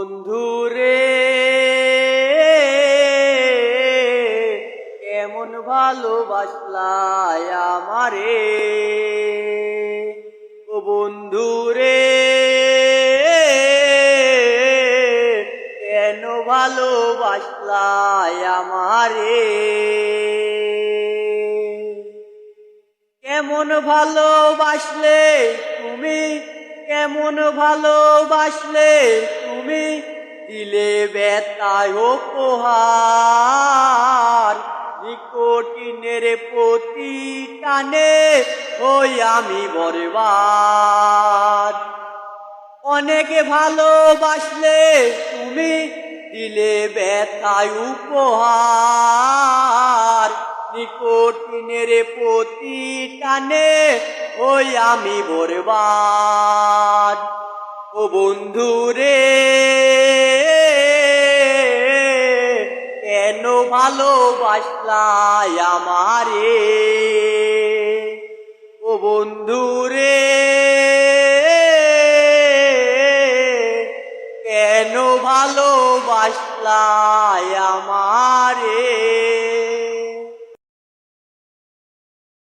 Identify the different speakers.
Speaker 1: বন্ধুরে কেমন ভালোবাসলাই আমারে, ও বন্ধুরে কেন ভালোবাসলাই আমারে। কেমন ভালোবাসলে তুমি, কেমন ভালোবাসলে তুমি, দিলে ব্যথায় উপহার। নিকোটিনের প্রতি টানে ওই আমি বরবাদ। অনেক ভালোবাসলে তুমি, দিলে ব্যথায় উপহার। নিকোটিনের প্রতি টানে ওই আমি বরবাদ। ও বন্ধুরে কেন ভালোবাসলাই আমারে, ও বন্ধুরে কেন ভালোবাসলাই আমারে।